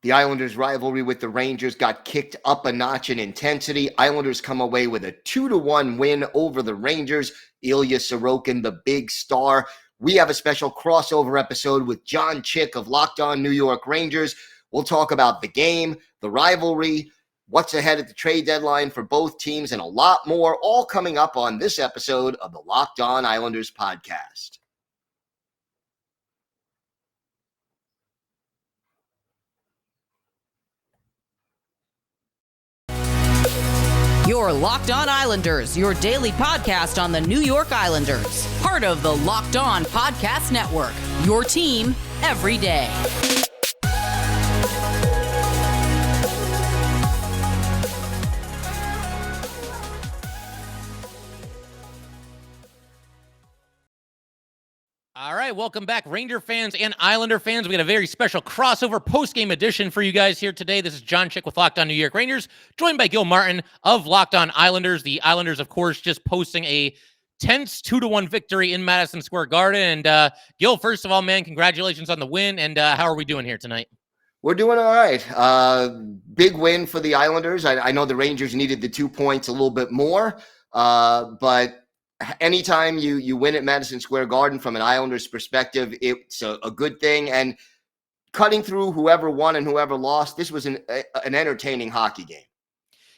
The Islanders' rivalry with the Rangers got kicked up a notch in intensity. Islanders come away with a 2-1 win over the Rangers. Ilya Sorokin, the big star. We have a special crossover episode with John Chik of Locked On New York Rangers. We'll talk about the game, the rivalry, what's ahead at the trade deadline for both teams, and a lot more, all coming up on this episode of the Locked On Islanders podcast. Your Locked On Islanders, your daily podcast on the New York Islanders. Part of the Locked On Podcast Network, your team every day. All right, welcome back, Ranger fans and Islander fans. We got a very special crossover post-game edition for you guys here today. This is John Chik with Locked On New York Rangers, joined by Gil Martin of Locked On Islanders. The Islanders, of course, just posting a tense 2-1 victory in Madison Square Garden. And Gil, first of all, man, congratulations on the win. And how are we doing here tonight? We're doing all right. Big win for the Islanders. I know the Rangers needed the 2 points a little bit more, but anytime you win at Madison Square Garden from an Islanders perspective, it's a good thing. And cutting through whoever won and whoever lost, this was an entertaining hockey game.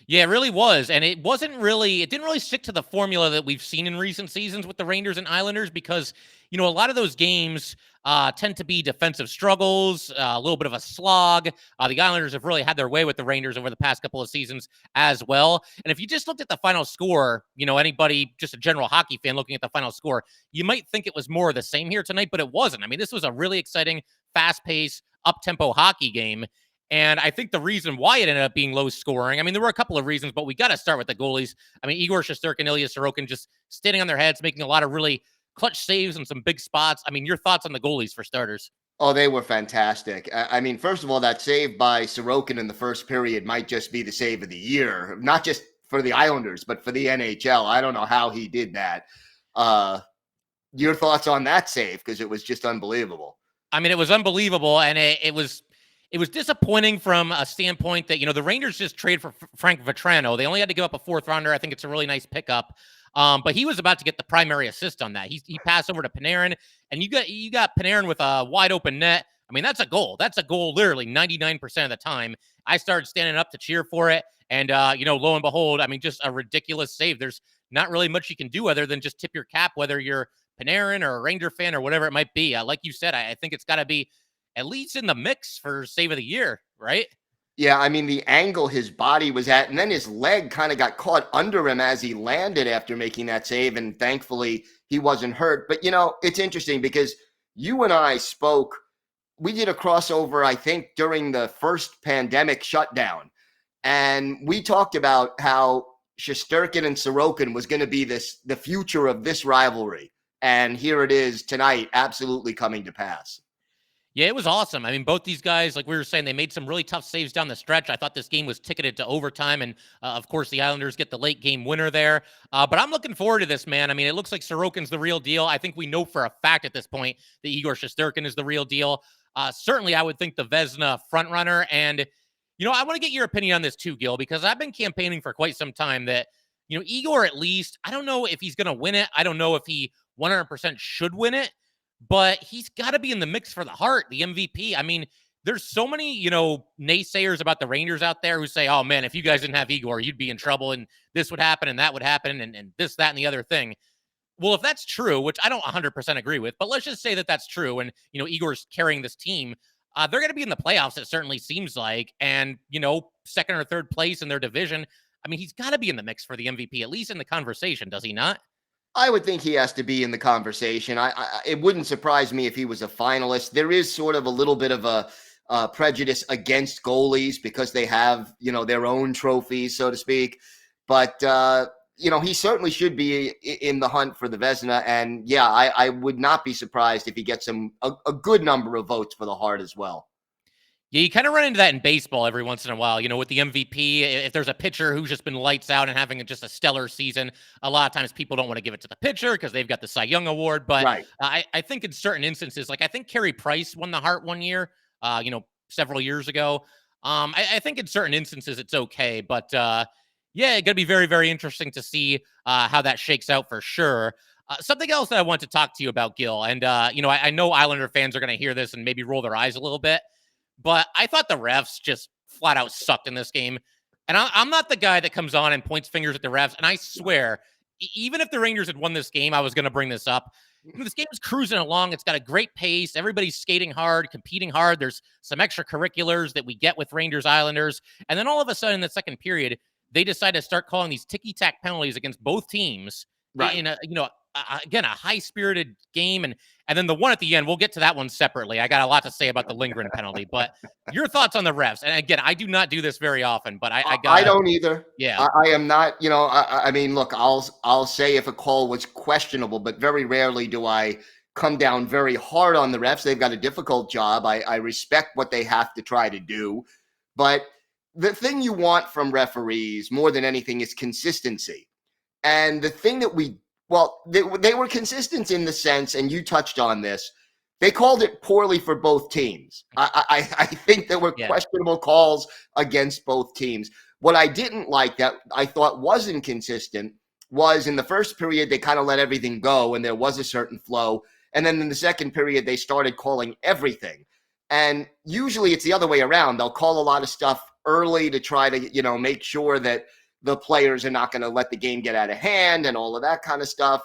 Yeah, it really was. And it didn't really stick to the formula that we've seen in recent seasons with the Rangers and Islanders because, a lot of those games tend to be defensive struggles, a little bit of a slog. The Islanders have really had their way with the Rangers over the past couple of seasons as well. And if you just looked at the final score, anybody, just a general hockey fan looking at the final score, you might think it was more of the same here tonight, but it wasn't. I mean, this was a really exciting, fast-paced, up-tempo hockey game. And I think the reason why it ended up being low scoring, there were a couple of reasons, but we got to start with the goalies. Igor Shesterkin, Ilya Sorokin just standing on their heads, making a lot of really clutch saves and some big spots. Your thoughts on the goalies for starters? Oh, they were fantastic. First of all, that save by Sorokin in the first period might just be the save of the year, not just for the Islanders, but for the NHL. I don't know how he did that. Your thoughts on that save? Because it was just unbelievable. It was unbelievable, and it was disappointing from a standpoint that, the Rangers just traded for Frank Vatrano. They only had to give up a fourth rounder. I think it's a really nice pickup. But he was about to get the primary assist on that. He passed over to Panarin, and you got Panarin with a wide open net. That's a goal. That's a goal literally 99% of the time. I started standing up to cheer for it. And, lo and behold, just a ridiculous save. There's not really much you can do other than just tip your cap, whether you're Panarin or a Ranger fan or whatever it might be. Like you said, I think it's got to be at least in the mix for save of the year, right? Yeah, the angle his body was at, and then his leg kind of got caught under him as he landed after making that save, and thankfully he wasn't hurt. But, it's interesting because you and I spoke, we did a crossover, I think, during the first pandemic shutdown, and we talked about how Shesterkin and Sorokin was going to be the future of this rivalry, and here it is tonight, absolutely coming to pass. Yeah, it was awesome. Both these guys, like we were saying, they made some really tough saves down the stretch. I thought this game was ticketed to overtime, and of course, the Islanders get the late game winner there. But I'm looking forward to this, man. It looks like Sorokin's the real deal. I think we know for a fact at this point that Igor Shesterkin is the real deal. Certainly, I would think the Vezina frontrunner. And, I want to get your opinion on this too, Gil, because I've been campaigning for quite some time that, Igor at least, I don't know if he's going to win it. I don't know if he 100% should win it. But he's got to be in the mix for the Hart, the MVP. There's so many, naysayers about the Rangers out there who say, oh, man, if you guys didn't have Igor, you'd be in trouble, and this would happen, and that would happen, and this, that, and the other thing. Well, if that's true, which I don't 100% agree with, but let's just say that that's true, and, Igor's carrying this team, they're going to be in the playoffs, it certainly seems like, and, second or third place in their division. He's got to be in the mix for the MVP, at least in the conversation, does he not? I would think he has to be in the conversation. It wouldn't surprise me if he was a finalist. There is sort of a little bit of a prejudice against goalies because they have, their own trophies, so to speak. But, he certainly should be in the hunt for the Vezina. And, yeah, I would not be surprised if he gets a good number of votes for the Hart as well. Yeah, you kind of run into that in baseball every once in a while, with the MVP. If there's a pitcher who's just been lights out and having just a stellar season, a lot of times people don't want to give it to the pitcher because they've got the Cy Young Award. But right. I think in certain instances, like I think Carey Price won the Hart one year, several years ago. I think in certain instances it's okay, but yeah, it's going to be very, very interesting to see how that shakes out for sure. Something else that I want to talk to you about, Gil, and I know Islander fans are going to hear this and maybe roll their eyes a little bit, but I thought the refs just flat out sucked in this game. And I'm not the guy that comes on and points fingers at the refs. And I swear, even if the Rangers had won this game, I was going to bring this up. This game is cruising along. It's got a great pace. Everybody's skating hard, competing hard. There's some extracurriculars that we get with Rangers Islanders. And then all of a sudden in the second period, they decide to start calling these ticky-tack penalties against both teams in again, a high-spirited game. And then the one at the end, we'll get to that one separately. I got a lot to say about the Lindgren penalty, but your thoughts on the refs. And again, I do not do this very often, but I don't either. Yeah. I am not, I mean, look, I'll say if a call was questionable, but very rarely do I come down very hard on the refs. They've got a difficult job. I respect what they have to try to do, but the thing you want from referees more than anything is consistency. And the thing that they were consistent in the sense, and you touched on this, they called it poorly for both teams. I think there were questionable calls against both teams. What I didn't like that I thought was inconsistent was in the first period, they kind of let everything go and there was a certain flow. And then in the second period, they started calling everything. And usually it's the other way around. They'll call a lot of stuff early to try to, make sure that the players are not going to let the game get out of hand and all of that kind of stuff.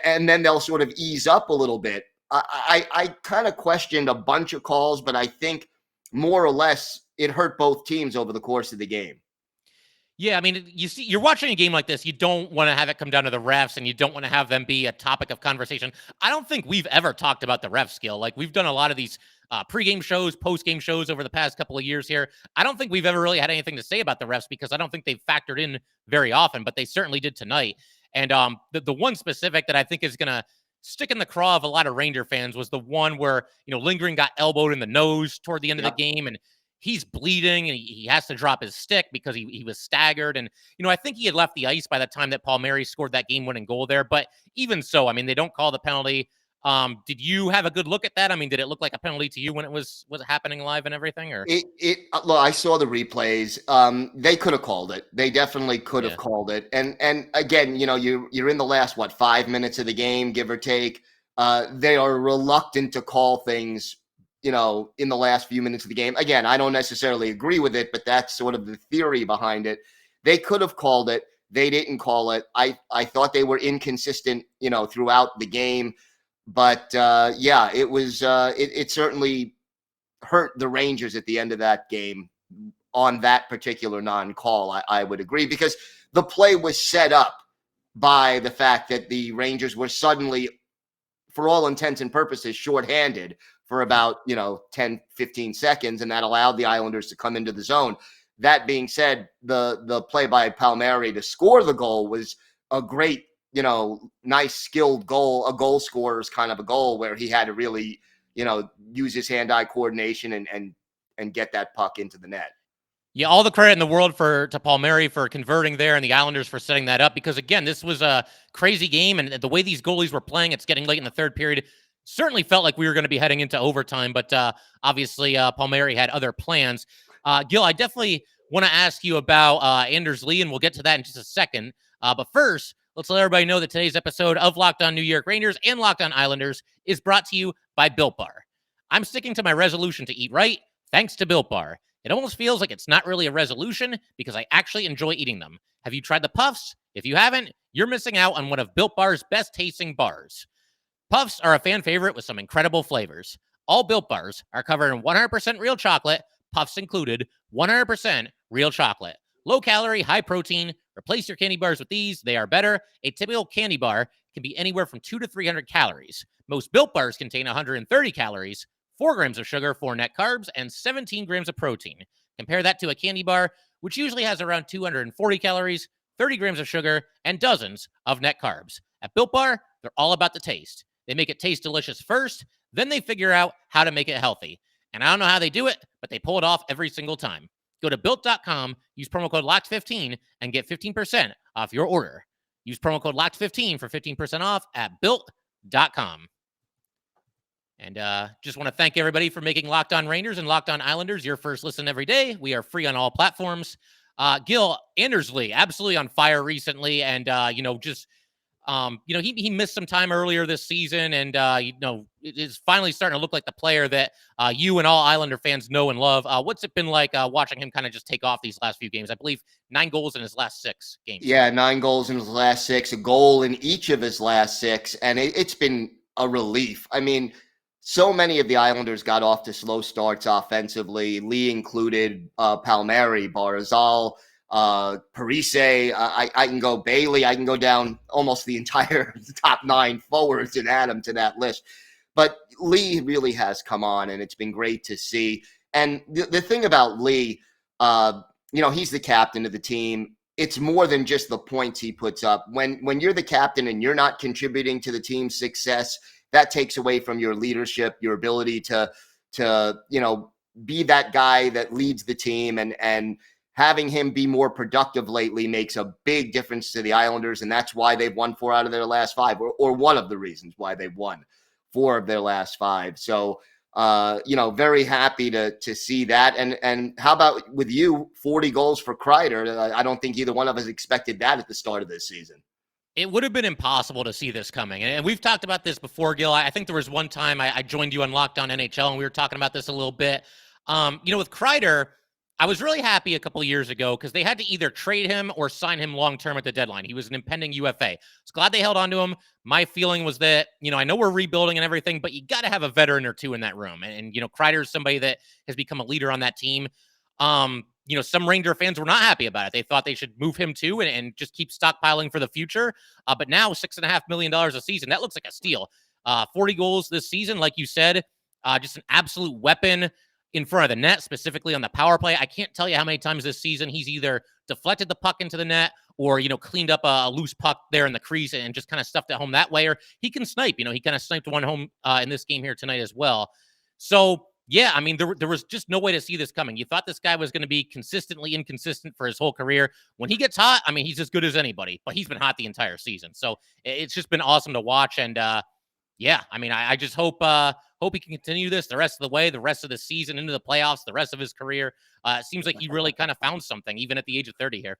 And then they'll sort of ease up a little bit. I kind of questioned a bunch of calls, but I think more or less it hurt both teams over the course of the game. Yeah, I mean, you're watching a game like this. You don't want to have it come down to the refs, and you don't want to have them be a topic of conversation. I don't think we've ever talked about the ref skill. Like, we've done a lot of these pregame shows, postgame shows over the past couple of years here. I don't think we've ever really had anything to say about the refs because I don't think they've factored in very often, but they certainly did tonight. And the one specific that I think is going to stick in the craw of a lot of Ranger fans was the one where, Lindgren got elbowed in the nose toward the end of the game, and he's bleeding and he has to drop his stick because he was staggered. And, I think he had left the ice by the time that Palmieri scored that game-winning goal there. But even so, I mean, they don't call the penalty. Did you have a good look at that? I mean, did it look like a penalty to you when it was happening live and everything? Or look, I saw the replays. They could have called it. They definitely could have called it. And again, you're in the last 5 minutes of the game, give or take. They are reluctant to call things, in the last few minutes of the game. Again, I don't necessarily agree with it, but that's sort of the theory behind it. They could have called it. They didn't call it. I thought they were inconsistent, throughout the game. But it was it certainly hurt the Rangers at the end of that game on that particular non-call. I would agree, because the play was set up by the fact that the Rangers were suddenly, for all intents and purposes, shorthanded for about 10, 15 seconds, and that allowed the Islanders to come into the zone. That being said, the play by Palmieri to score the goal was a great, nice skilled goal, a goal scorer's kind of a goal where he had to really, use his hand-eye coordination and get that puck into the net. Yeah, all the credit in the world to Palmieri for converting there and the Islanders for setting that up, because again, this was a crazy game, and the way these goalies were playing, it's getting late in the third period. Certainly felt like we were going to be heading into overtime, but obviously Palmieri had other plans. Gil, I definitely want to ask you about Anders Lee, and we'll get to that in just a second. But first, let's let everybody know that today's episode of Locked On New York Rangers and Locked On Islanders is brought to you by Built Bar. I'm sticking to my resolution to eat right, thanks to Built Bar. It almost feels like it's not really a resolution because I actually enjoy eating them. Have you tried the Puffs? If you haven't, you're missing out on one of Built Bar's best tasting bars. Puffs are a fan favorite with some incredible flavors. All Built Bars are covered in 100% real chocolate, Puffs included, 100% real chocolate. Low calorie, high protein. Replace your candy bars with these. They are better. A typical candy bar can be anywhere from 200 to 300 calories. Most Built Bars contain 130 calories, 4 grams of sugar, 4 net carbs, and 17 grams of protein. Compare that to a candy bar, which usually has around 240 calories, 30 grams of sugar, and dozens of net carbs. At Built Bar, they're all about the taste. They make it taste delicious first, then they figure out how to make it healthy. And I don't know how they do it, but they pull it off every single time. Go to Built.com, use promo code LOCKED15, and get 15% off your order. Use promo code LOCKED15 for 15% off at Built.com. And just want to thank everybody for making Locked On Rangers and Locked On Islanders your first listen every day. We are free on all platforms. Gil Andersley, absolutely on fire recently. And, he missed some time earlier this season. And, it is finally starting to look like the player that you and all Islander fans know and love. What's it been like watching him kind of just take off these last few games? I believe 9 goals in his last 6 games. Yeah, 9 goals in his last 6, a goal in each of his last 6. And it's been a relief. I mean, so many of the Islanders got off to slow starts offensively, Lee included, Palmieri, Barzal, Parise. I can go Bailey. I can go down almost the entire top 9 forwards and add them to that list. But Lee really has come on, and it's been great to see. And the thing about Lee, he's the captain of the team. It's more than just the points he puts up. When you're the captain and you're not contributing to the team's success, that takes away from your leadership, your ability to be that guy that leads the team, and having him be more productive lately makes a big difference to the Islanders, and that's why they've won 4 out of their last 5, or one of the reasons why they've won 4 of their last 5. So, very happy to see that. And how about with you, 40 goals for Kreider? I don't think either one of us expected that at the start of this season. It would have been impossible to see this coming. And we've talked about this before, Gil. I think there was one time I joined you on Locked On NHL, and we were talking about this a little bit. With Kreider, I was really happy a couple of years ago because they had to either trade him or sign him long-term at the deadline. He was an impending UFA. I was glad they held on to him. My feeling was that, I know we're rebuilding and everything, but you got to have a veteran or two in that room. And Kreider is somebody that has become a leader on that team. Some Ranger fans were not happy about it. They thought they should move him too and just keep stockpiling for the future. But now $6.5 million a season, that looks like a steal. 40 goals this season, like you said, just an absolute weapon in front of the net, specifically on the power play. I can't tell you how many times this season he's either deflected the puck into the net or, cleaned up a loose puck there in the crease and just kind of stuffed it home that way. Or he can snipe, he kind of sniped one home in this game here tonight as well. So, yeah, I mean, there was just no way to see this coming. You thought this guy was going to be consistently inconsistent for his whole career. When he gets hot, I mean, he's as good as anybody, but he's been hot the entire season. So it's just been awesome to watch. And I just hope he can continue this the rest of the way, the rest of the season, into the playoffs, the rest of his career. It seems like he really kind of found something, even at the age of 30 here.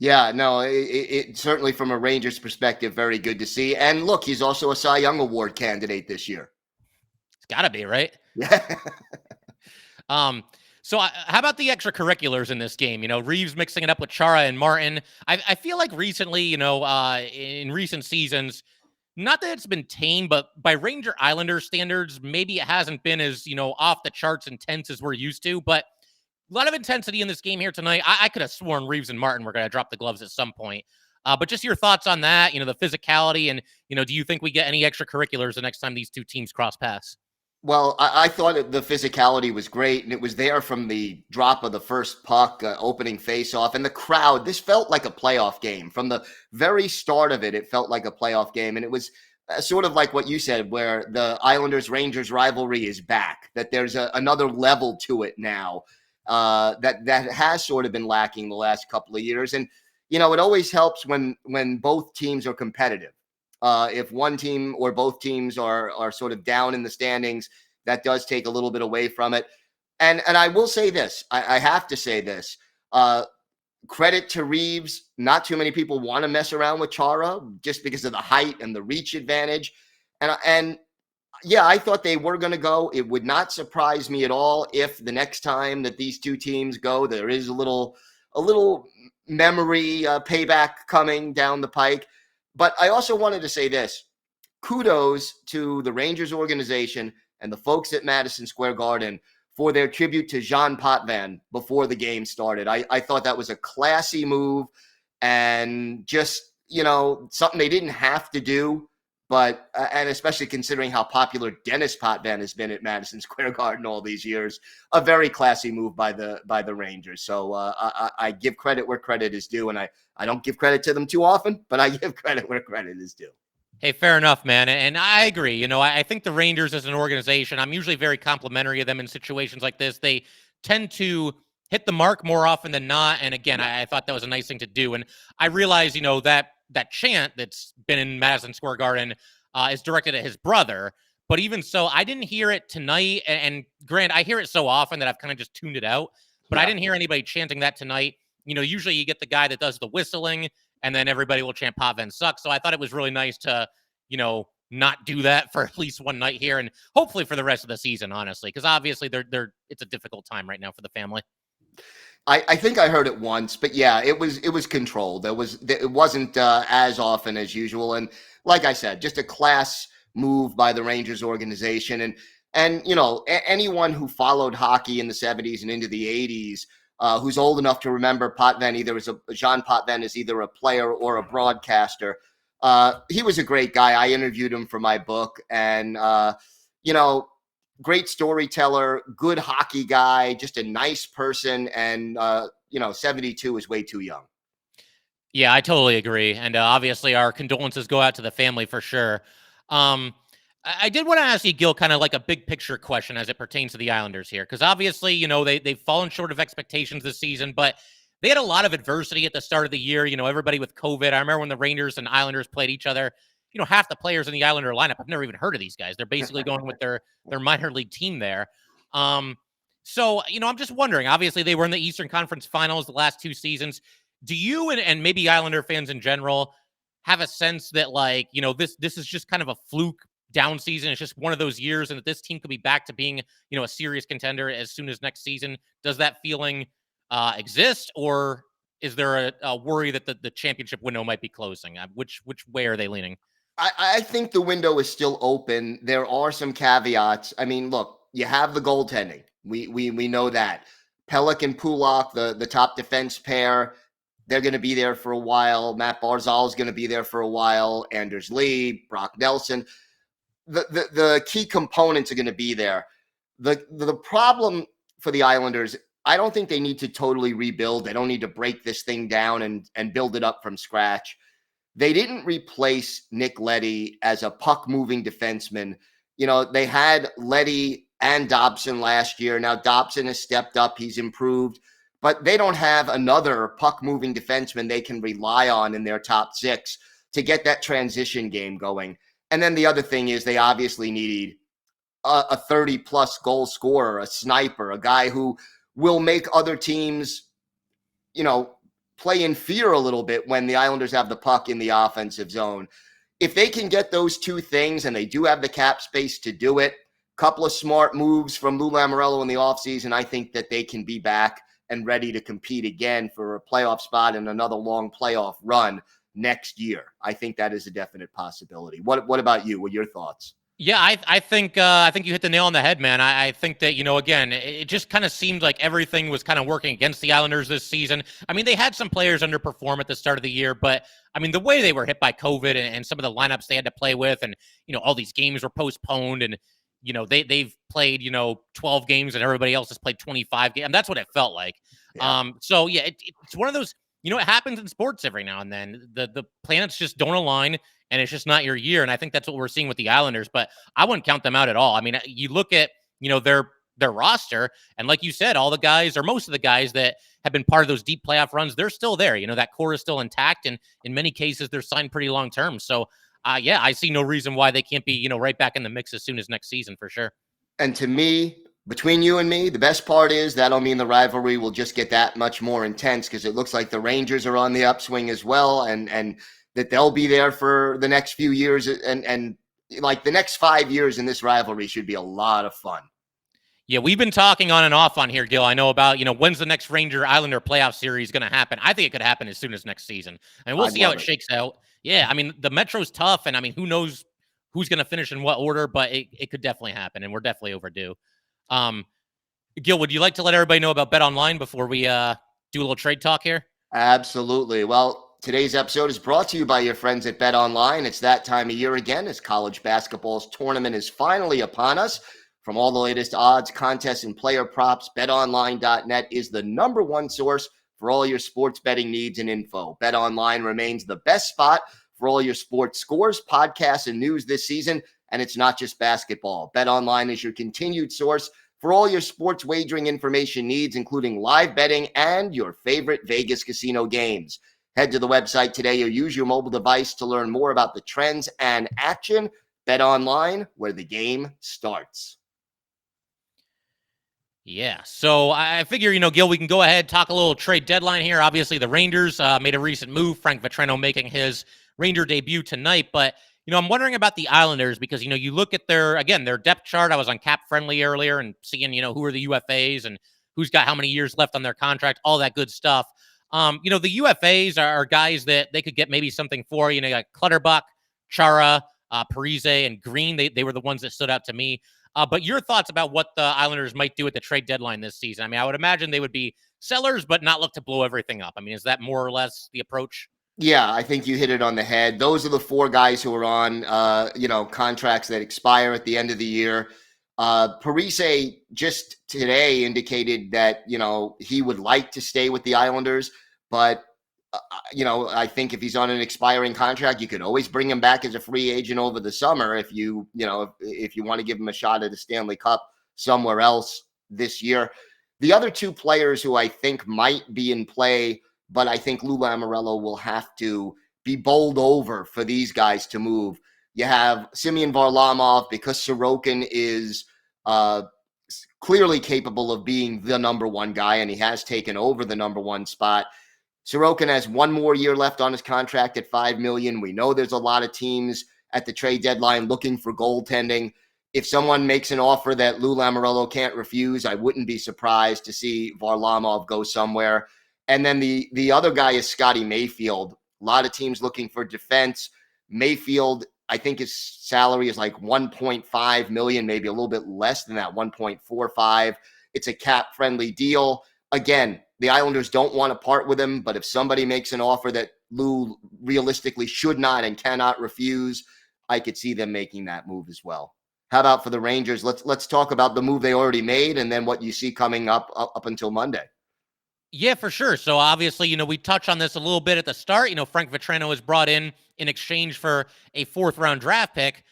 Yeah, no, it certainly from a Rangers perspective, very good to see. And look, he's also a Cy Young Award candidate this year. It's got to be, right? Yeah. So how about the extracurriculars in this game? Reeves mixing it up with Chara and Martin. I feel like recently, in recent seasons, not that it's been tame, but by Ranger Islander standards, maybe it hasn't been as, off the charts intense as we're used to, but a lot of intensity in this game here tonight. I could have sworn Reeves and Martin were going to drop the gloves at some point. But just your thoughts on that, the physicality, and, do you think we get any extracurriculars the next time these two teams cross paths? Well, I thought the physicality was great, and it was there from the drop of the first puck, opening faceoff, and the crowd. This felt like a playoff game. From the very start of it, it felt like a playoff game, and it was sort of like what you said, where the Islanders-Rangers rivalry is back, that there's another level to it now that has sort of been lacking the last couple of years. And, it always helps when both teams are competitive. If one team or both teams are sort of down in the standings, that does take a little bit away from it. And I will say this, I have to say this, credit to Reeves. Not too many people want to mess around with Chara just because of the height and the reach advantage. And yeah, I thought they were going to go. It would not surprise me at all if the next time that these two teams go, there is a little memory payback coming down the pike. But I also wanted to say this. Kudos to the Rangers organization and the folks at Madison Square Garden for their tribute to Jean Potvin before the game started. I thought that was a classy move and just, something they didn't have to do. But, and especially considering how popular Dennis Potvin has been at Madison Square Garden all these years, a very classy move by the Rangers. So I give credit where credit is due, and I don't give credit to them too often, but I give credit where credit is due. Hey, fair enough, man. And I agree. I think the Rangers as an organization, I'm usually very complimentary of them in situations like this. They tend to hit the mark more often than not. And again, I thought that was a nice thing to do. And I realize, that chant that's been in Madison Square Garden is directed at his brother. But even so, I didn't hear it tonight. And Grant, I hear it so often that I've kind of just tuned it out. But I didn't hear anybody chanting that tonight. Usually you get the guy that does the whistling, and then everybody will chant Potvin sucks. So I thought it was really nice to, not do that for at least one night here, and hopefully for the rest of the season, honestly, because obviously it's a difficult time right now for the family. I think I heard it once, but yeah, it was controlled. It wasn't as often as usual, and like I said, just a class move by the Rangers organization, and anyone who followed hockey in the 70s and into the 80s, who's old enough to remember Potvin, Jean Potvin is either a player or a broadcaster. He was a great guy. I interviewed him for my book, and great storyteller, good hockey guy, just a nice person. And 72 is way too young. Yeah, I totally agree. And obviously our condolences go out to the family for sure. I did want to ask you, Gil, kind of like a big picture question as it pertains to the Islanders here. Because obviously, they've fallen short of expectations this season, but they had a lot of adversity at the start of the year. Everybody with COVID. I remember when the Rangers and Islanders played each other. Half the players in the Islander lineup, I've never even heard of these guys. They're basically going with their minor league team there. So, I'm just wondering, obviously they were in the Eastern Conference Finals the last 2 seasons. Do you and maybe Islander fans in general have a sense that this is just kind of a fluke down season? It's just one of those years and that this team could be back to being, a serious contender as soon as next season? Does that feeling exist, or is there a worry that the championship window might be closing? Which way are they leaning? I think the window is still open. There are some caveats. I mean, look, you have the goaltending. We know that. Pelech and Pulak, the top defense pair, they're going to be there for a while. Matt Barzal is going to be there for a while. Anders Lee, Brock Nelson. The key components are going to be there. The problem for the Islanders, I don't think they need to totally rebuild. They don't need to break this thing down and build it up from scratch. They didn't replace Nick Leddy as a puck-moving defenseman. They had Leddy and Dobson last year. Now Dobson has stepped up. He's improved. But they don't have another puck-moving defenseman they can rely on in their top 6 to get that transition game going. And then the other thing is they obviously need a 30-plus goal scorer, a sniper, a guy who will make other teams, play in fear a little bit when the Islanders have the puck in the offensive zone. If they can get those 2 things, and they do have the cap space to do it, a couple of smart moves from Lou Lamoriello in the offseason, I think that they can be back and ready to compete again for a playoff spot and another long playoff run next year. I think that is a definite possibility. What about you? What are your thoughts? Yeah, I think you hit the nail on the head, man. I think that, again, it just kind of seemed like everything was kind of working against the Islanders this season. I mean, they had some players underperform at the start of the year, but I mean, the way they were hit by COVID and some of the lineups they had to play with, and, all these games were postponed, and, they've played, 12 games and everybody else has played 25 games. And that's what it felt like. Yeah. So yeah, it's one of those, it happens in sports every now and then. The planets just don't align, and it's just not your year. And I think that's what we're seeing with the Islanders, but I wouldn't count them out at all. I mean, you look at, their roster, and like you said, all the guys, or most of the guys that have been part of those deep playoff runs, they're still there. That core is still intact, and in many cases they're signed pretty long term. So yeah, I see no reason why they can't be, right back in the mix as soon as next season for sure. And to me, between you and me, the best part is that'll mean the rivalry will just get that much more intense, because it looks like the Rangers are on the upswing as well, and that they'll be there for the next few years, and like the next 5 years in this rivalry should be a lot of fun. Yeah, we've been talking on and off on here, Gil. I know about, when's the next Ranger-Islander playoff series going to happen? I think it could happen as soon as next season. I mean, we'll see how it shakes out. Yeah, I mean, the Metro's tough, and I mean, who knows who's going to finish in what order, but it could definitely happen, and we're definitely overdue. Gil, would you like to let everybody know about Bet Online before we do a little trade talk here? Absolutely. Well, today's episode is brought to you by your friends at Bet Online. It's that time of year again, as college basketball's tournament is finally upon us. From all the latest odds, contests, and player props, betonline.net is the #1 source for all your sports betting needs and info. BetOnline remains the best spot for all your sports scores, podcasts, and news this season, and it's not just basketball. BetOnline is your continued source for all your sports wagering information needs, including live betting and your favorite Vegas casino games. Head to the website today or use your mobile device to learn more about the trends and action. Bet online, where the game starts. Yeah, so I figure, Gil, we can go ahead, talk a little trade deadline here. Obviously, the Rangers made a recent move, Frank Vatrano making his Ranger debut tonight. But, I'm wondering about the Islanders because, you look at their depth chart. I was on Cap Friendly earlier and seeing, who are the UFAs and who's got how many years left on their contract, all that good stuff. The UFAs are guys that they could get maybe something for, like Clutterbuck, Chara, Parise, and Green. They were the ones that stood out to me. But your thoughts about what the Islanders might do at the trade deadline this season? I mean, I would imagine they would be sellers, but not look to blow everything up. I mean, is that more or less the approach? Yeah, I think you hit it on the head. Those are the four guys who are on, contracts that expire at the end of the year. Parise just today indicated that, he would like to stay with the Islanders, but I think if he's on an expiring contract, you could always bring him back as a free agent over the summer if if you want to give him a shot at a Stanley Cup somewhere else this year. The other two players who I think might be in play, but I think Lou Lamoriello will have to be bowled over for these guys to move. You have Simeon Varlamov, because Sorokin is clearly capable of being the number one guy, and he has taken over the number one spot. Sorokin has one more year left on his contract at $5 million. We know there's a lot of teams at the trade deadline looking for goaltending. If someone makes an offer that Lou Lamoriello can't refuse, I wouldn't be surprised to see Varlamov go somewhere. And then the other guy is Scottie Mayfield. A lot of teams looking for defense. Mayfield, I think his salary is like $1.5 million, maybe a little bit less than that, 1.45. It's a cap-friendly deal. Again, the Islanders don't want to part with him, but if somebody makes an offer that Lou realistically should not and cannot refuse, I could see them making that move as well. How about for the Rangers? Let's talk about the move they already made and then what you see coming up until Monday. Yeah, for sure. So obviously, we touched on this a little bit at the start. Frank Vatrano was brought in exchange for a 4th-round draft pick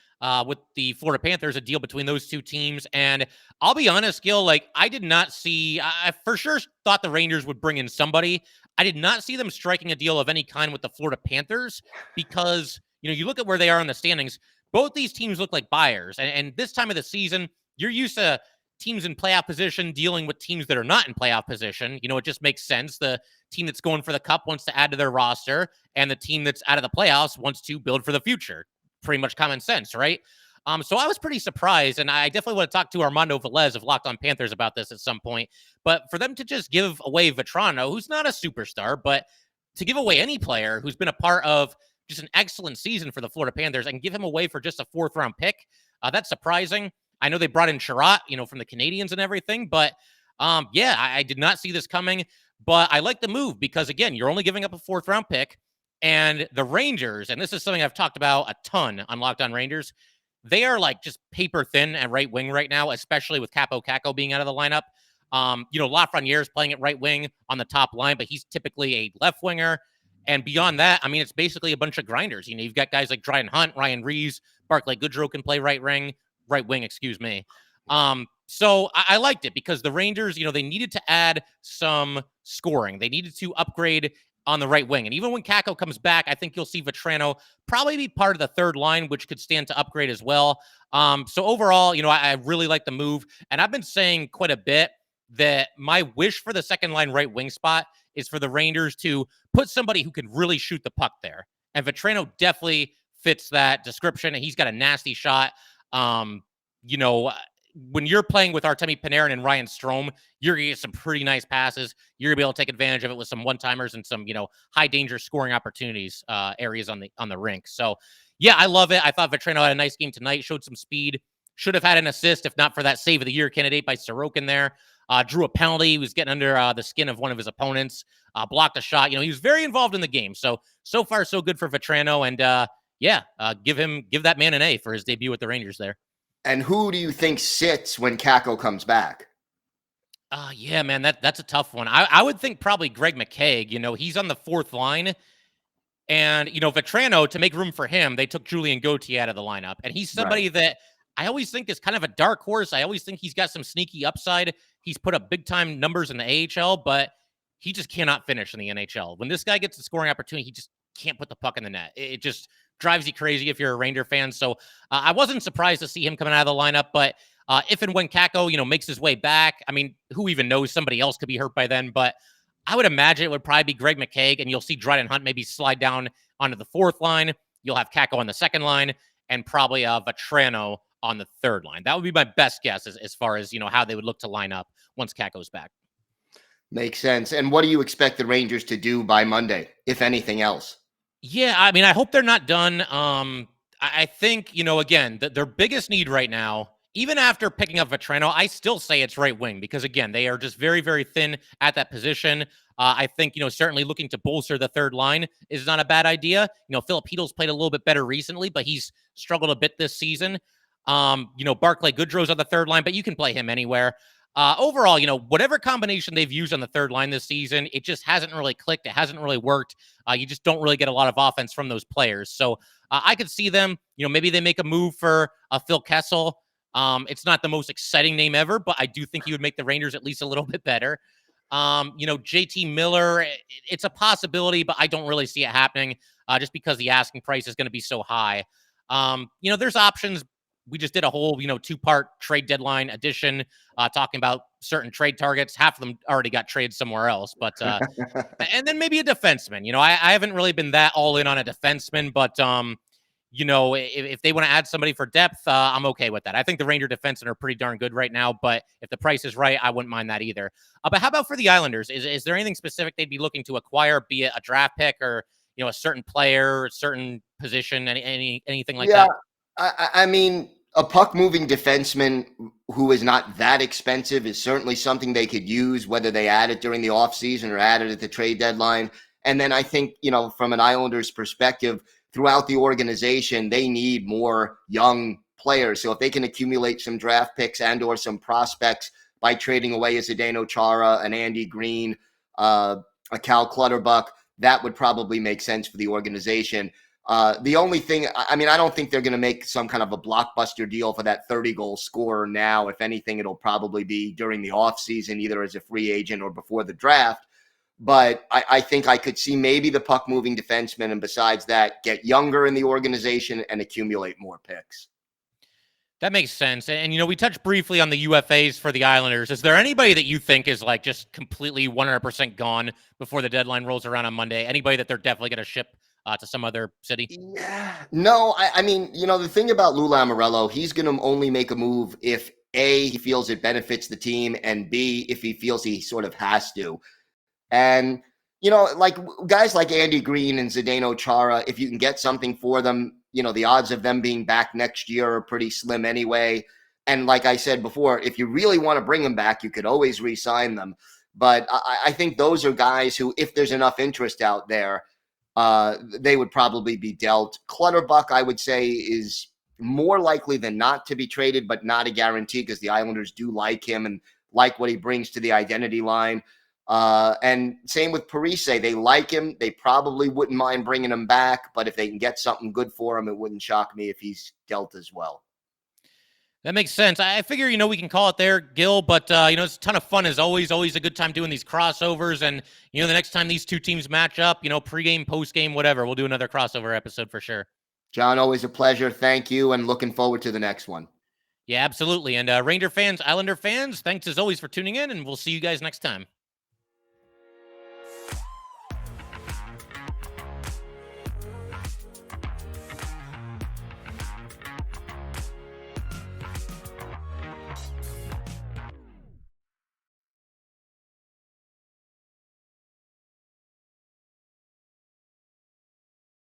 with the Florida Panthers, a deal between those two teams. And I'll be honest, Gil, I did not see, I for sure thought the Rangers would bring in somebody. I did not see them striking a deal of any kind with the Florida Panthers because, you look at where they are in the standings. Both these teams look like buyers. And this time of the season, you're used to teams in playoff position dealing with teams that are not in playoff position. It just makes sense. The team that's going for the cup wants to add to their roster, and the team that's out of the playoffs wants to build for the future. Pretty much common sense, right? So I was pretty surprised, and I definitely want to talk to Armando Velez of Locked On Panthers about this at some point. But for them to just give away Vatrano, who's not a superstar, but to give away any player who's been a part of just an excellent season for the Florida Panthers and give him away for just a 4th-round pick, that's surprising. I know they brought in Sherratt, from the Canadians and everything, but I did not see this coming. But I like the move because, again, you're only giving up a 4th-round pick. And the Rangers, and this is something I've talked about a ton on Locked On Rangers, they are just paper thin at right wing right now, especially with Capo Caco being out of the lineup. Lafreniere's playing at right wing on the top line, but he's typically a left winger. And beyond that, I mean, it's basically a bunch of grinders. You've got guys like Dryden Hunt, Ryan Reeves, Barclay Goodrow can play right wing, excuse me. So I liked it because the Rangers, they needed to add some scoring. They needed to upgrade on the right wing. And even when Kako comes back, I think you'll see Vatrano probably be part of the 3rd line, which could stand to upgrade as well. So overall, I really like the move. And I've been saying quite a bit that my wish for the 2nd line right wing spot is for the Rangers to put somebody who can really shoot the puck there. And Vatrano definitely fits that description. And he's got a nasty shot. When you're playing with Artemi Panarin and Ryan Strome, you're going to get some pretty nice passes. You're going to be able to take advantage of it with some one-timers and some, high danger scoring opportunities, areas on the rink. So yeah, I love it. I thought Vatrano had a nice game tonight, showed some speed, should have had an assist, if not for that save of the year candidate by Sorokin there. Drew a penalty. He was getting under the skin of one of his opponents, blocked a shot. He was very involved in the game. So far, so good for Vatrano. And give that man an A for his debut with the Rangers there. And who do you think sits when Kako comes back? Yeah, man, that's a tough one. I would think probably Greg McKegg. He's on the 4th line. And, Vatrano, to make room for him, they took Julian Gauthier out of the lineup. And he's somebody that I always think is kind of a dark horse. I always think he's got some sneaky upside. He's put up big-time numbers in the AHL, but he just cannot finish in the NHL. When this guy gets the scoring opportunity, he just can't put the puck in the net. It just drives you crazy if you're a Ranger fan. So I wasn't surprised to see him coming out of the lineup, but if and when Kakko, makes his way back, I mean, who even knows? Somebody else could be hurt by then, but I would imagine it would probably be Greg McKegg, and you'll see Dryden Hunt maybe slide down onto the fourth line. You'll have Kakko on the second line, and probably Vetrano on the third line. That would be my best guess as far as, how they would look to line up once Kakko's back. Makes sense. And what do you expect the Rangers to do by Monday, if anything else? Yeah, I mean, I hope they're not done. I think, again, their biggest need right now, even after picking up Vetrano, I still say it's right wing because, again, they are just very, very thin at that position. I think, certainly looking to bolster the third line is not a bad idea. Philip Heedle's played a little bit better recently, but he's struggled a bit this season. Barclay Goodrow's on the third line, but you can play him anywhere. Overall, whatever combination they've used on the third line this season, it just hasn't really clicked. It hasn't really worked. You just don't really get a lot of offense from those players. So I could see them, maybe they make a move for Phil Kessel. It's not the most exciting name ever, but I do think he would make the Rangers at least a little bit better. JT Miller, it's a possibility, but I don't really see it happening just because the asking price is going to be so high. There's options. We just did a whole, 2-part trade deadline edition talking about certain trade targets. Half of them already got traded somewhere else, but and then maybe a defenseman. I haven't really been that all in on a defenseman, but if they want to add somebody for depth, I'm okay with that. I think the Ranger defensemen are pretty darn good right now, but if the price is right, I wouldn't mind that either. But how about for the Islanders? Is there anything specific they'd be looking to acquire, be it a draft pick or, a certain player, a certain position, anything like that? I mean, a puck-moving defenseman who is not that expensive is certainly something they could use, whether they add it during the offseason or add it at the trade deadline. And then I think, from an Islanders perspective, throughout the organization, they need more young players. So if they can accumulate some draft picks and or some prospects by trading away a Zdeno Chara, an Andy Green, a Cal Clutterbuck, that would probably make sense for the organization. The only thing, I don't think they're going to make some kind of a blockbuster deal for that 30-goal scorer now. If anything, it'll probably be during the offseason, either as a free agent or before the draft. But I think I could see maybe the puck-moving defenseman, and besides that, get younger in the organization and accumulate more picks. That makes sense. And we touched briefly on the UFAs for the Islanders. Is there anybody that you think is like just completely 100% gone before the deadline rolls around on Monday? Anybody that they're definitely going to ship to some other city? Yeah. No, I mean, the thing about Lou Lamoriello, he's going to only make a move if A, he feels it benefits the team, and B, if he feels he sort of has to. And, like guys like Andy Green and Zdeno Chara, if you can get something for them, the odds of them being back next year are pretty slim anyway. And like I said before, if you really want to bring them back, you could always re-sign them. But I think those are guys who, if there's enough interest out there, they would probably be dealt. Clutterbuck, I would say, is more likely than not to be traded, but not a guarantee because the Islanders do like him and like what he brings to the identity line. And same with Parise. They like him. They probably wouldn't mind bringing him back, but if they can get something good for him, it wouldn't shock me if he's dealt as well. That makes sense. I figure, we can call it there, Gil, but, it's a ton of fun as always a good time doing these crossovers. And, the next time these two teams match up, pregame, postgame, whatever, we'll do another crossover episode for sure. John, always a pleasure. Thank you. And looking forward to the next one. Yeah, absolutely. And Ranger fans, Islander fans, thanks as always for tuning in, and we'll see you guys next time.